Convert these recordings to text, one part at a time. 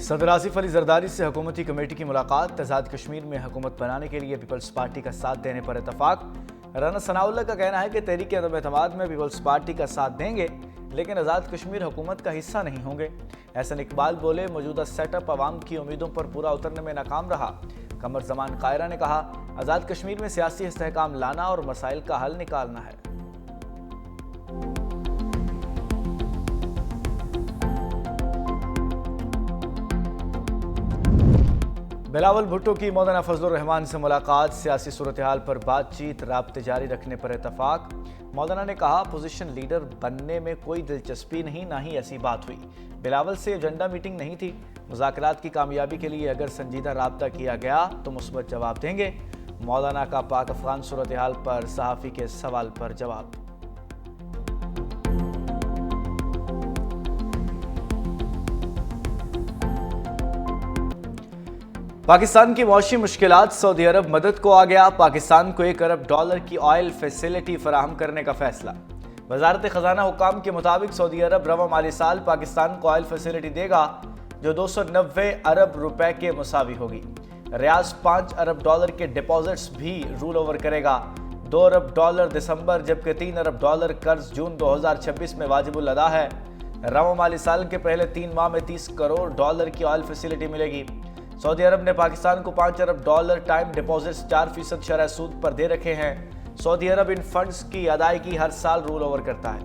صدر آصف علی زرداری سے حکومتی کمیٹی کی ملاقات۔ آزاد کشمیر میں حکومت بنانے کے لیے پیپلز پارٹی کا ساتھ دینے پر اتفاق۔ رانا ثناء اللہ کا کہنا ہے کہ تحریک عدم اعتماد میں پیپلز پارٹی کا ساتھ دیں گے لیکن آزاد کشمیر حکومت کا حصہ نہیں ہوں گے۔ احسن اقبال بولے، موجودہ سیٹ اپ عوام کی امیدوں پر پورا اترنے میں ناکام رہا۔ قمر زمان قائرہ نے کہا، آزاد کشمیر میں سیاسی استحکام لانا اور مسائل کا حل نکالنا ہے۔ بلاول بھٹو کی مولانا فضل الرحمان سے ملاقات، سیاسی صورتحال پر بات چیت، رابطے جاری رکھنے پر اتفاق۔ مولانا نے کہا، اپوزیشن لیڈر بننے میں کوئی دلچسپی نہیں، نہ ہی ایسی بات ہوئی۔ بلاول سے ایجنڈا میٹنگ نہیں تھی۔ مذاکرات کی کامیابی کے لیے اگر سنجیدہ رابطہ کیا گیا تو مثبت جواب دیں گے۔ مولانا کا پاک افغان صورتحال پر صحافی کے سوال پر جواب۔ پاکستان کی معاشی مشکلات، سعودی عرب مدد کو آ گیا۔ پاکستان کو $1 ارب کی آئل فیسلٹی فراہم کرنے کا فیصلہ۔ وزارت خزانہ حکام کے مطابق سعودی عرب رواں مالی سال پاکستان کو آئل فیسلٹی دے گا جو $290 ارب کے مساوی ہوگی۔ ریاض $5 ارب کے ڈپازٹس بھی رول اوور کرے گا۔ $2 ارب دسمبر جبکہ $3 ارب قرض جون 2026 میں واجب الادا ہے۔ رواں مالی سال کے پہلے 3 ماہ میں $30 کروڑ کی آئل فیسلٹی ملے گی۔ سعودی عرب نے پاکستان کو $5 ارب ٹائم ڈپازٹس 4% شرح سود پر دے رکھے ہیں۔ سعودی عرب ان فنڈز کی ادائیگی ہر سال رول اوور کرتا ہے۔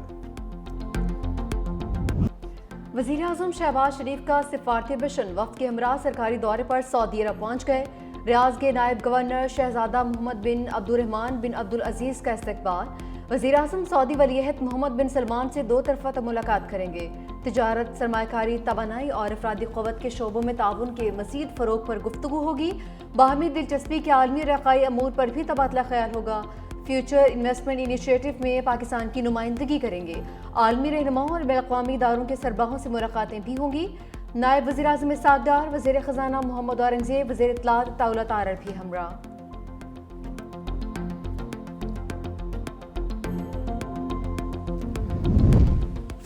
وزیر اعظم شہباز شریف کا سفارتی مشن وفد کے ہمراہ سرکاری دورے پر سعودی عرب پہنچ گئے۔ ریاض کے نائب گورنر شہزادہ محمد بن عبدالرحمان بن عبدالعزیز کا استقبال۔ وزیر اعظم سعودی ولی عہد محمد بن سلمان سے 2 طرفہ ملاقات کریں گے۔ تجارت، سرمایہ کاری، توانائی اور افرادی قوت کے شعبوں میں تعاون کے مزید فروغ پر گفتگو ہوگی۔ باہمی دلچسپی کے عالمی رقائی امور پر بھی تبادلہ خیال ہوگا۔ فیوچر انویسٹمنٹ انیشیٹو میں پاکستان کی نمائندگی کریں گے۔ عالمی رہنماؤں اور بین الاقوامی اداروں کے سربراہوں سے ملاقاتیں بھی ہوں گی۔ نائب وزیر اعظم اسحاق ڈار، وزیر خزانہ محمد اورنگزیب، وزیر اطلاعات دولت عارر بھی ہمراہ۔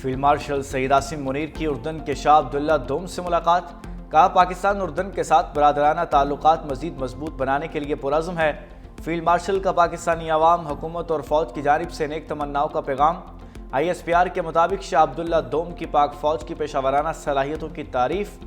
فیلڈ مارشل سعید عاصم منیر کی اردن کے شاہ عبداللہ دوم سے ملاقات۔ کہا، پاکستان اردن کے ساتھ برادرانہ تعلقات مزید مضبوط بنانے کے لیے پرعزم ہے۔ فیلڈ مارشل کا پاکستانی عوام، حکومت اور فوج کی جانب سے نیک تمناؤں کا پیغام۔ ISPR کے مطابق شاہ عبداللہ دوم کی پاک فوج کی پیشہ ورانہ صلاحیتوں کی تعریف،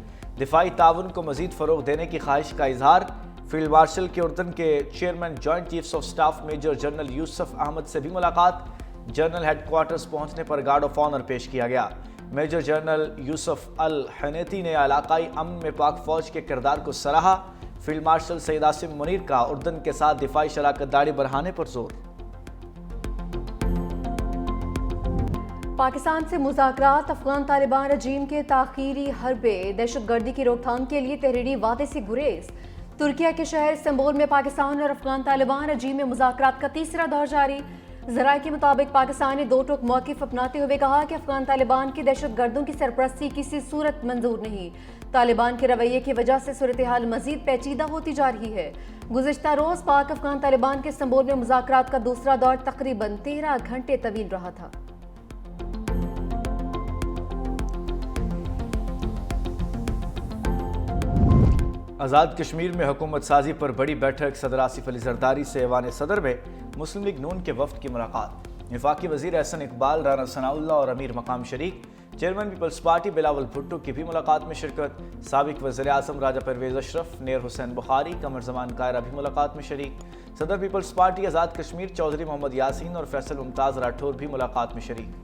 دفاعی تعاون کو مزید فروغ دینے کی خواہش کا اظہار۔ فیلڈ مارشل کی اردن کے chairman joint chiefs of staff major general Yousef Ahmed سے بھی ملاقات۔ جنرل ہیڈ کوارٹرز پہنچنے پر گارڈ آف آنر پیش کیا گیا۔ میجر جنرل یوسف الحنیتی نے علاقائی امن میں پاک فوج کے کردار کو سراہا۔ فیلڈ مارشل سعید عاصم منیر کا اردن کے ساتھ دفاعی شراکت داری بڑھانے پر زور۔ پاکستان سے مذاکرات، افغان طالبان رجیم کے تاخیری حربے، دہشت گردی کی روک تھام کے لیے تحریری وعدے سے گریز۔ ترکیہ کے شہر استنبول میں پاکستان اور افغان طالبان رجیم میں مذاکرات کا تیسرا دور جاری۔ ذرائع کے مطابق پاکستان نے 2 ٹوک موقف اپناتے ہوئے کہا کہ افغان طالبان کی دہشت گردوں کی سرپرستی کسی صورت منظور نہیں۔ طالبان کے رویے کی وجہ سے صورتحال مزید پیچیدہ ہوتی جا رہی ہے۔ گزشتہ روز پاک افغان طالبان کے استنبول میں مذاکرات کا دوسرا دور تقریباً 13 گھنٹے طویل رہا تھا۔ آزاد کشمیر میں حکومت سازی پر بڑی بیٹھک، صدر آصف علی زرداری سے ایوان صدر میں مسلم لیگ نون کے وفد کی ملاقات۔ وفاقی وزیر احسن اقبال، رانا ثناء اللہ اور امیر مقام شریک۔ Chairman peoples party Bilawal Bhutto کی بھی ملاقات میں شرکت۔ سابق وزیر اعظم راجہ پرویز اشرف، نیر حسین بخاری، قمر زمان قائرہ بھی ملاقات میں شریک۔ صدر پیپلز پارٹی آزاد کشمیر چودھری محمد یاسین اور فیصل ممتاز راٹھور بھی ملاقات میں شریک۔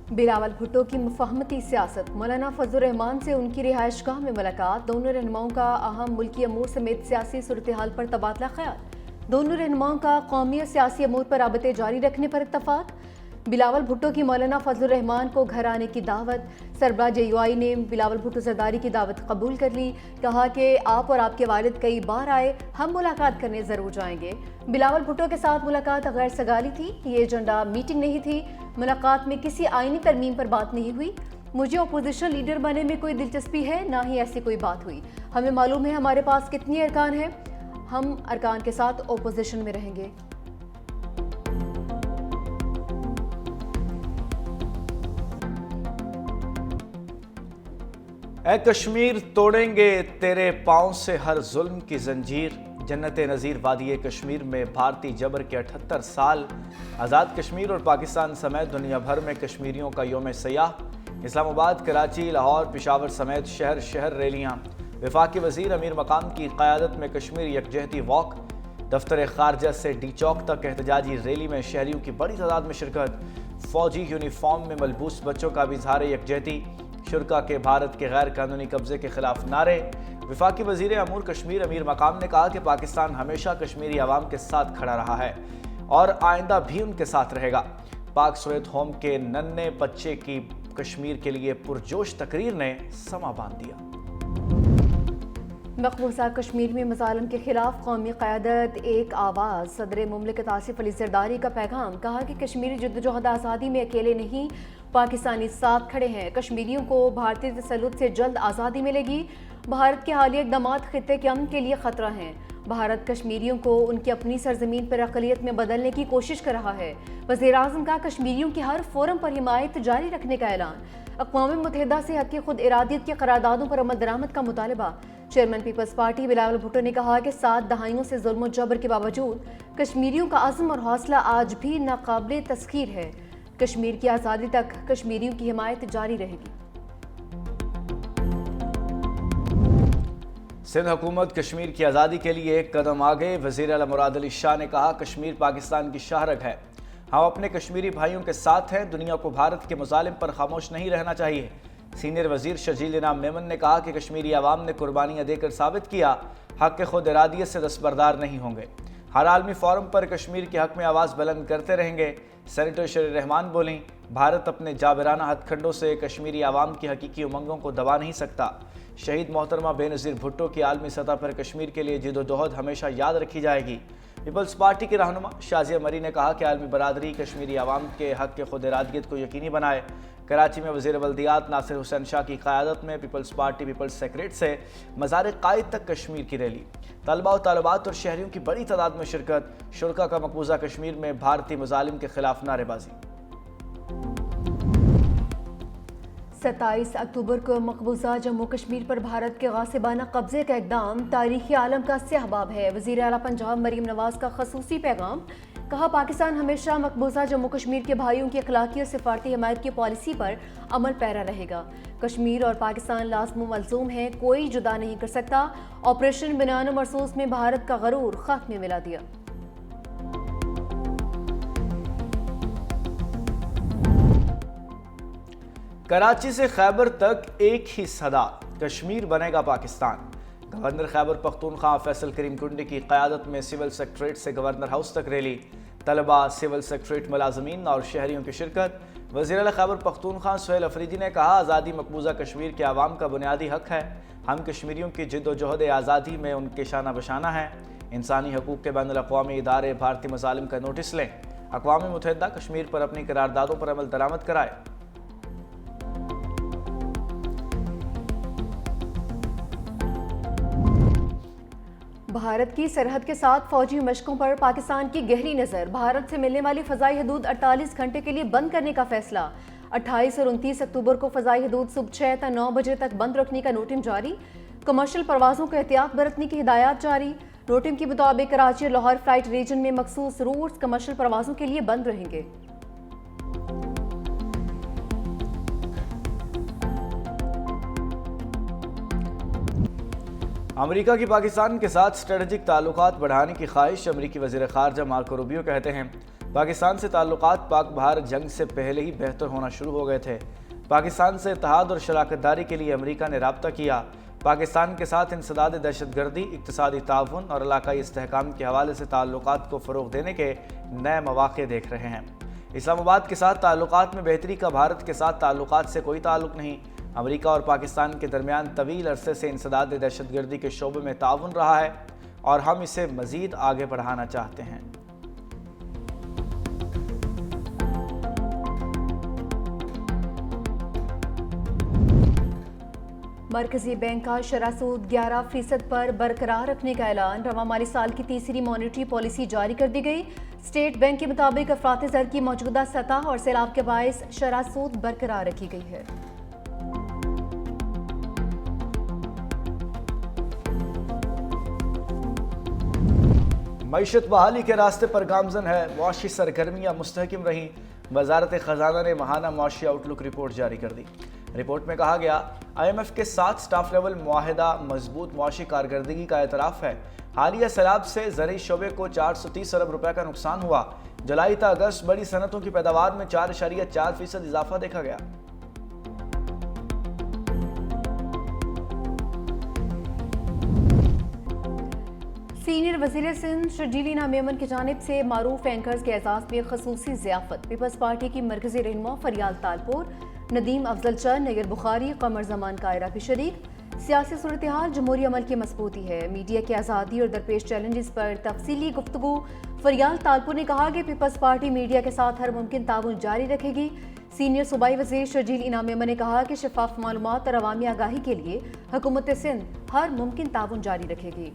بلاول بھٹو کی مفاہمتی سیاست، مولانا فضل الرحمان سے ان کی رہائش گاہ میں ملاقات۔ دونوں رہنماؤں کا اہم ملکی امور سمیت سیاسی صورتحال پر تبادلہ خیال۔ دونوں رہنماؤں کا قومی اور سیاسی امور پر رابطے جاری رکھنے پر اتفاق۔ بلاول بھٹو کی مولانا فضل الرحمان کو گھر آنے کی دعوت۔ سربراہ JUI نے بلاول بھٹو زرداری کی دعوت قبول کر لی۔ کہا کہ آپ اور آپ کے والد کئی بار آئے، ہم ملاقات کرنے ضرور جائیں گے۔ بلاول بھٹو کے ساتھ ملاقات غیر سگالی تھی، یہ ایجنڈا میٹنگ نہیں تھی۔ ملاقات میں کسی آئینی ترمیم پر بات نہیں ہوئی۔ مجھے اپوزیشن لیڈر بننے میں کوئی دلچسپی ہے، نہ ہی ایسی کوئی بات ہوئی۔ ہمیں معلوم ہے ہمارے پاس کتنی ارکان ہیں۔ ہم ارکان کے ساتھ اپوزیشن میں رہیں گے۔ اے کشمیر توڑیں گے تیرے پاؤں سے ہر ظلم کی زنجیر، جنت نظیر وادی کشمیر میں بھارتی جبر کے 78 سال، آزاد کشمیر اور پاکستان سمیت دنیا بھر میں کشمیریوں کا یوم سیاح، اسلام آباد، کراچی، لاہور، پشاور سمیت شہر شہر ریلیاں، وفاقی وزیر امیر مقام کی قیادت میں کشمیر یکجہتی واک، دفتر خارجہ سے ڈی چوک تک احتجاجی ریلی میں شہریوں کی بڑی تعداد میں شرکت، فوجی یونیفارم میں ملبوس بچوں کا بھی اظہار یکجہتی، شرکا کے بھارت کے غیر قانونی قبضے کے خلاف نعرے، وفاقی وزیر امور کشمیر امیر مقام نے کہا کہ پاکستان ہمیشہ کشمیری عوام کے ساتھ کھڑا رہا ہے اور آئندہ بھی ان کے ساتھ رہے گا۔ پاک سوویت ہوم کے ننھے بچے کی کشمیر کے لیے پرجوش تقریر نے سما باندھ دیا۔ مقبوضہ کشمیر میں مظالم کے خلاف قومی قیادت ایک آواز، صدر مملکت آصف علی زرداری کا پیغام، کہا کہ کشمیری جدوجہد آزادی میں اکیلے نہیں، پاکستانی ساتھ کھڑے ہیں، کشمیریوں کو بھارتی تسلط سے جلد آزادی ملے گی، بھارت کے حالیہ اقدامات خطے کے امن کے لیے خطرہ ہیں، بھارت کشمیریوں کو ان کی اپنی سرزمین پر اقلیت میں بدلنے کی کوشش کر رہا ہے، وزیر اعظم کا کشمیریوں کی ہر فورم پر حمایت جاری رکھنے کا اعلان، اقوام متحدہ سے حق خود ارادیت کی قراردادوں پر عمل درآمد کا مطالبہ، chairman peoples party Bilawal Bhutto نے کہا کہ 7 دہائیوں سے ظلم و جبر کے باوجود کشمیریوں کا عزم اور حوصلہ آج بھی ناقابل تسخیر ہے، کشمیر کی آزادی تک کشمیریوں کی حمایت جاری رہے گی۔ سندھ حکومت کشمیر کی آزادی کے لیے ایک قدم آگے، وزیر اعلیٰ مراد علی شاہ نے کہا کشمیر پاکستان کی شاہرگ ہے، ہم اپنے کشمیری بھائیوں کے ساتھ ہیں، دنیا کو بھارت کے مظالم پر خاموش نہیں رہنا چاہیے۔ سینئر وزیر شرجیل انعام میمن نے کہا کہ کشمیری عوام نے قربانیاں دے کر ثابت کیا حق خود ارادیت سے دستبردار نہیں ہوں گے، ہر عالمی فورم پر کشمیر کے حق میں آواز بلند کرتے رہیں گے۔ سینیٹر شیر رحمان بولیں، بھارت اپنے جابرانہ ہتھ کنڈوں سے کشمیری عوام کی حقیقی امنگوں کو دبا نہیں سکتا۔ شہید محترمہ بے نظیر بھٹو کی عالمی سطح پر کشمیر کے لیے جدوجہد ہمیشہ یاد رکھی جائے گی۔ پیپلز پارٹی کی رہنما شازیہ مری نے کہا کہ عالمی برادری کشمیری عوام کے حق کے خود ارادیت کو یقینی بنائے۔ کراچی میں وزیر بلدیات ناصر حسین شاہ کی قیادت میں پیپلز پارٹی پیپلز سیکریٹ سے مزار قائد تک کشمیر کی ریلی، طلباء و طالبات اور شہریوں کی بڑی تعداد میں شرکت، شرکا کا مقبوضہ کشمیر میں بھارتی مظالم کے خلاف نعرے بازی۔ 27 اکتوبر کو مقبوضہ جموں کشمیر پر بھارت کے غاصبانہ قبضے کا اقدام تاریخی عالم کا سیاہ باب ہے، وزیر اعلیٰ پنجاب مریم نواز کا خصوصی پیغام، کہا پاکستان ہمیشہ مقبوضہ جموں کشمیر کے بھائیوں کی اخلاقی اور سفارتی حمایت کی پالیسی پر عمل پیرا رہے گا، کشمیر اور پاکستان لازم و ملزوم ہیں، کوئی جدا نہیں کر سکتا، آپریشن بنیان و مرصوص میں بھارت کا غرور خاک میں ملا دیا۔ کراچی سے خیبر تک ایک ہی صدا، کشمیر بنے گا پاکستان، گورنر خیبر پختونخوا فیصل کریم کنڈی کی قیادت میں سول سیکریٹریٹ سے گورنر ہاؤس تک ریلی، طلباء، سول سیکریٹریٹ ملازمین اور شہریوں کی شرکت۔ وزیر اعلیٰ خیبر پختونخوا سہیل افریدی نے کہا آزادی مقبوضہ کشمیر کے عوام کا بنیادی حق ہے، ہم کشمیریوں کی جد و جہد آزادی میں ان کے شانہ بشانہ ہیں، انسانی حقوق کے بین الاقوامی ادارے بھارتی مظالم کا نوٹس لیں، اقوام متحدہ کشمیر پر اپنی قراردادوں پر عمل درآمد کرائے۔ بھارت کی سرحد کے ساتھ فوجی مشقوں پر پاکستان کی گہری نظر، بھارت سے ملنے والی فضائی حدود 48 گھنٹے کے لیے بند کرنے کا فیصلہ، 28 اور 29 اکتوبر کو فضائی حدود صبح 6 تا 9 بجے تک بند رکھنے کا نوٹم جاری، کمرشل پروازوں کو احتیاط برتنے کی ہدایات جاری، نوٹم کے مطابق کراچی اور لاہور فلائٹ ریجن میں مخصوص روٹس کمرشل پروازوں کے لیے بند رہیں گے۔ امریکہ کی پاکستان کے ساتھ اسٹریٹجک تعلقات بڑھانے کی خواہش، امریکی وزیر خارجہ مارکو روبیو کہتے ہیں پاکستان سے تعلقات پاک بھارت جنگ سے پہلے ہی بہتر ہونا شروع ہو گئے تھے، پاکستان سے اتحاد اور شراکت داری کے لیے امریکہ نے رابطہ کیا، پاکستان کے ساتھ انسداد دہشت گردی، اقتصادی تعاون اور علاقائی استحکام کے حوالے سے تعلقات کو فروغ دینے کے نئے مواقع دیکھ رہے ہیں۔ اسلام آباد کے ساتھ تعلقات میں بہتری کا بھارت کے ساتھ تعلقات سے کوئی تعلق نہیں، امریکہ اور پاکستان کے درمیان طویل عرصے سے انسداد دہشت گردی کے شعبے میں تعاون رہا ہے اور ہم اسے مزید آگے بڑھانا چاہتے ہیں۔ مرکزی بینک کا شرح سود 11% پر برقرار رکھنے کا اعلان، رواں مالی سال کی تیسری مانیٹری پالیسی جاری کر دی گئی۔ اسٹیٹ بینک کے مطابق افراط زر کی موجودہ سطح اور سیلاب کے باعث شرح سود برقرار رکھی گئی ہے۔ معیشت بحالی کے راستے پر گامزن ہے، معاشی سرگرمیاں مستحکم رہیں۔ وزارت خزانہ نے ماہانہ معاشی آؤٹ لک رپورٹ جاری کر دی۔ رپورٹ میں کہا گیا IMF کے ساتھ سٹاف لیول معاہدہ مضبوط معاشی کارکردگی کا اعتراف ہے۔ حالیہ سیلاب سے زرعی شعبے کو 430 ارب روپے کا نقصان ہوا۔ جولائی تا اگست بڑی صنعتوں کی پیداوار میں 4.4% اضافہ دیکھا گیا۔ سینئر وزیر سندھ شرجیل انعام میمن کی جانب سے معروف اینکرز کے اعزاز میں خصوصی ضیافت، پیپلز پارٹی کی مرکزی رہنما فریال تالپور، ندیم افضل چند، نیر بخاری، قمر زمان کائرہ بھی شریک۔ سیاسی صورتحال جمہوری عمل کی مضبوطی ہے، میڈیا کی آزادی اور درپیش چیلنجز پر تفصیلی گفتگو۔ فریال تالپور نے کہا کہ پیپلز پارٹی میڈیا کے ساتھ ہر ممکن تعاون جاری رکھے گی۔ سینئر صوبائی وزیر شرجیل انعام میمن نے کہا کہ شفاف معلومات اور عوامی آگاہی کے لیے حکومت سندھ ہر ممکن تعاون جاری رکھے گی۔